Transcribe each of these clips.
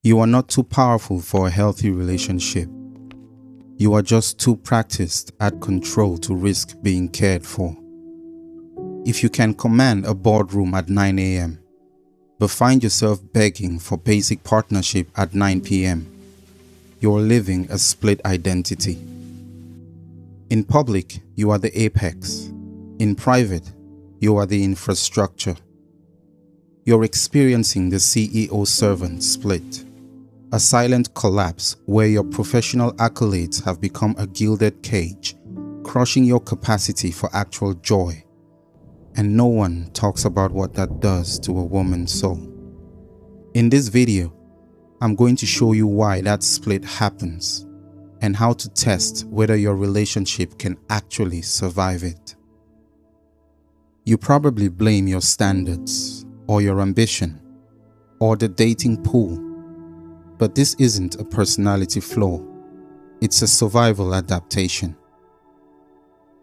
You are not too powerful for a healthy relationship. You are just too practiced at control to risk being cared for. If you can command a boardroom at 9 a.m., but find yourself begging for basic partnership at 9 p.m., you're living a split identity. In public, you are the apex. In private, you are the infrastructure. You're experiencing the CEO-servant split, a silent collapse where your professional accolades have become a gilded cage, crushing your capacity for actual joy. And no one talks about what that does to a woman's soul. In this video, I'm going to show you why that split happens and how to test whether your relationship can actually survive it. You probably blame your standards or your ambition or the dating pool, but this isn't a personality flaw. It's a survival adaptation.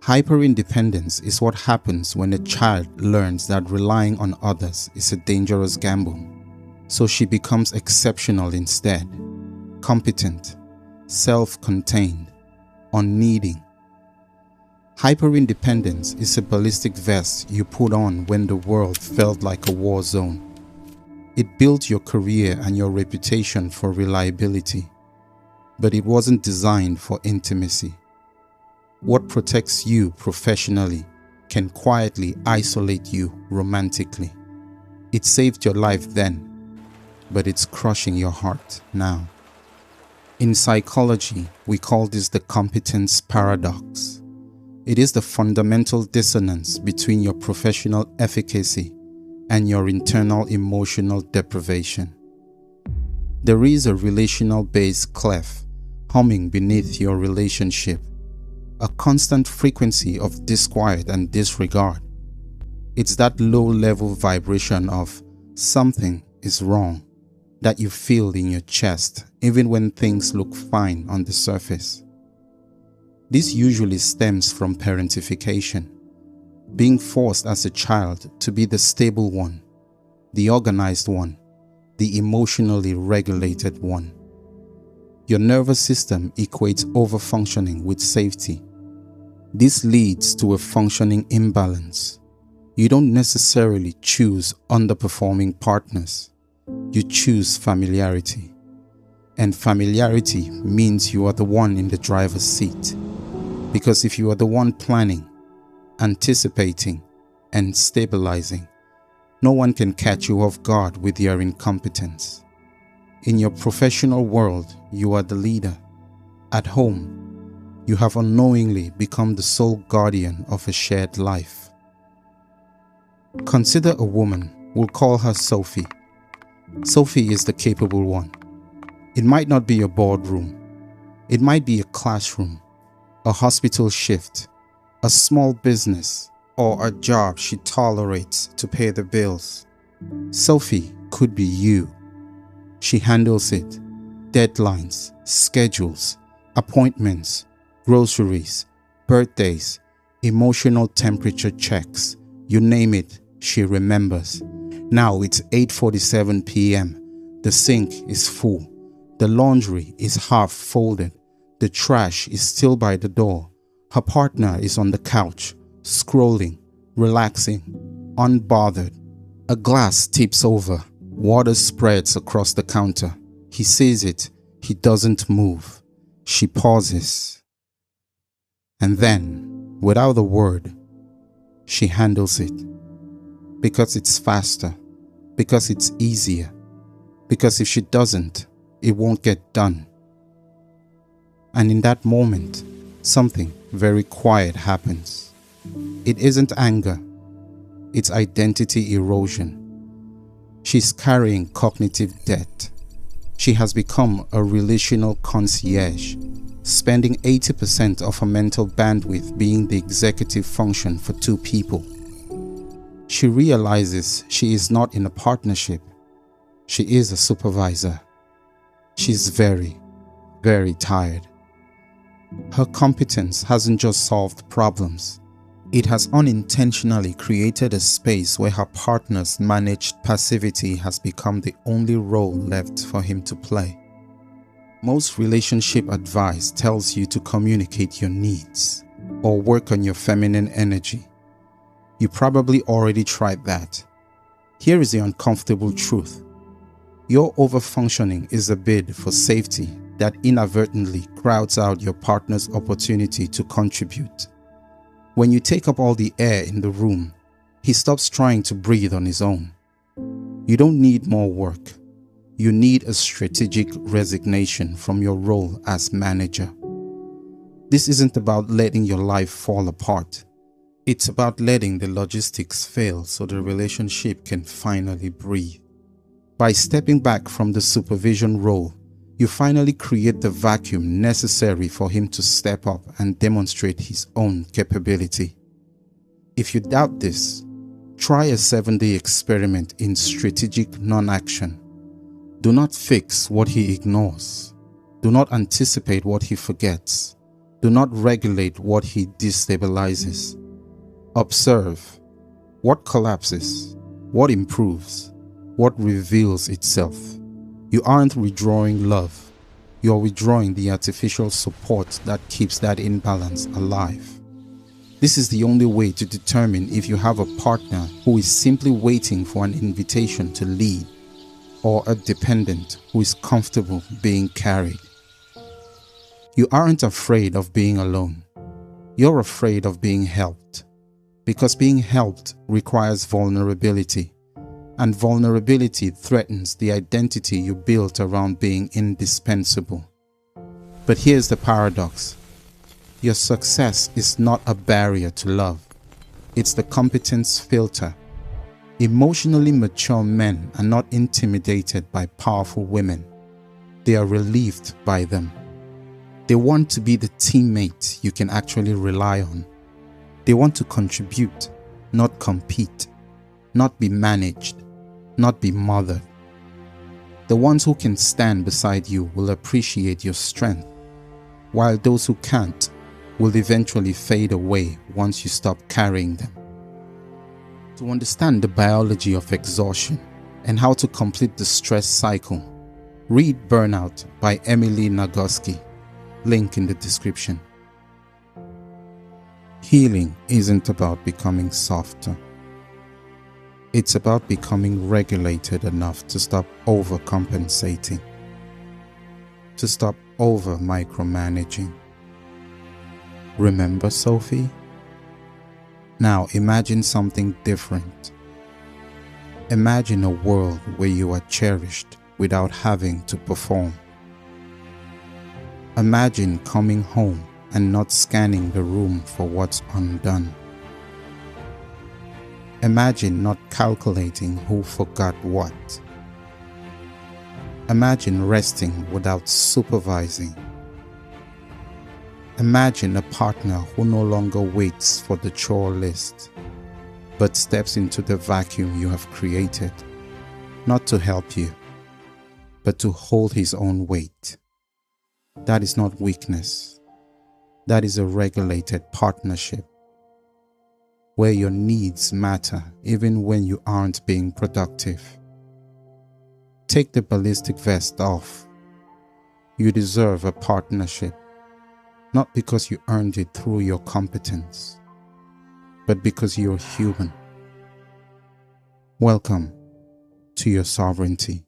Hyperindependence is what happens when a child learns that relying on others is a dangerous gamble, so she becomes exceptional instead, competent, self-contained, unneeding. Hyperindependence is a ballistic vest you put on when the world felt like a war zone. It built your career and your reputation for reliability, but it wasn't designed for intimacy. What protects you professionally can quietly isolate you romantically. It saved your life then, but it's crushing your heart now. In psychology, we call this the competence paradox. It is the fundamental dissonance between your professional efficacy and your internal emotional deprivation. There is a relational bass clef humming beneath your relationship, a constant frequency of disquiet and disregard. It's that low-level vibration of something is wrong that you feel in your chest even when things look fine on the surface. This usually stems from parentification, being forced as a child to be the stable one, the organized one, the emotionally regulated one. Your nervous system equates overfunctioning with safety. This leads to a functioning imbalance. You don't necessarily choose underperforming partners. You choose familiarity. And familiarity means you are the one in the driver's seat. Because if you are the one planning, anticipating, and stabilizing, no one can catch you off guard with your incompetence. In your professional world, you are the leader. At home, you have unknowingly become the sole guardian of a shared life. Consider a woman. We'll call her Sophie. Sophie is the capable one. It might not be a boardroom. It might be a classroom, a hospital shift, a small business, or a job she tolerates to pay the bills. Sophie could be you. She handles it. Deadlines, schedules, appointments, groceries, birthdays, emotional temperature checks, you name it, she remembers. Now it's 8:47 p.m. The sink is full. The laundry is half folded. The trash is still by the door. Her partner is on the couch, scrolling, relaxing, unbothered. A glass tips over. Water spreads across the counter. He sees it. He doesn't move. She pauses. And then, without a word, she handles it. Because it's faster. Because it's easier. Because if she doesn't, it won't get done. And in that moment, something very quiet happens. It isn't anger. It's identity erosion. She's carrying cognitive debt. She has become a relational concierge, spending 80% of her mental bandwidth being the executive function for two people. She realizes she is not in a partnership. She is a supervisor. She's very, very tired. Her competence hasn't just solved problems, It has unintentionally created a space where her partner's managed passivity has become the only role left for him to play. Most relationship advice tells you to communicate your needs or work on your feminine energy. You probably already tried that. Here is the uncomfortable truth. Your overfunctioning is a bid for safety that inadvertently crowds out your partner's opportunity to contribute. When you take up all the air in the room, he stops trying to breathe on his own. You don't need more work. You need a strategic resignation from your role as manager. This isn't about letting your life fall apart. It's about letting the logistics fail so the relationship can finally breathe. By stepping back from the supervision role, you finally create the vacuum necessary for him to step up and demonstrate his own capability. If you doubt this, try a 7-day experiment in strategic non-action. Do not fix what he ignores. Do not anticipate what he forgets. Do not regulate what he destabilizes. Observe what collapses, what improves, what reveals itself. You aren't withdrawing love. You're withdrawing the artificial support that keeps that imbalance alive. This is the only way to determine if you have a partner who is simply waiting for an invitation to lead, or a dependent who is comfortable being carried. You aren't afraid of being alone. You're afraid of being helped, because being helped requires vulnerability, and vulnerability threatens the identity you built around being indispensable. But here's the paradox. Your success is not a barrier to love. It's the competence filter. Emotionally mature men are not intimidated by powerful women. They are relieved by them. They want to be the teammate you can actually rely on. They want to contribute, not compete, not be managed, not be mothered. The ones who can stand beside you will appreciate your strength, while those who can't will eventually fade away once you stop carrying them. To understand the biology of exhaustion and how to complete the stress cycle, read Burnout by Emily Nagoski, link in the description. Healing isn't about becoming softer. It's about becoming regulated enough to stop overcompensating, to stop over-micromanaging. Remember, Sophie? Now imagine something different. Imagine a world where you are cherished without having to perform. Imagine coming home and not scanning the room for what's undone. Imagine not calculating who forgot what. Imagine resting without supervising. Imagine a partner who no longer waits for the chore list, but steps into the vacuum you have created, not to help you, but to hold his own weight. That is not weakness. That is a regulated partnership, where your needs matter even when you aren't being productive. Take the ballistic vest off. You deserve a partnership, not because you earned it through your competence, but because you're human. Welcome to your sovereignty.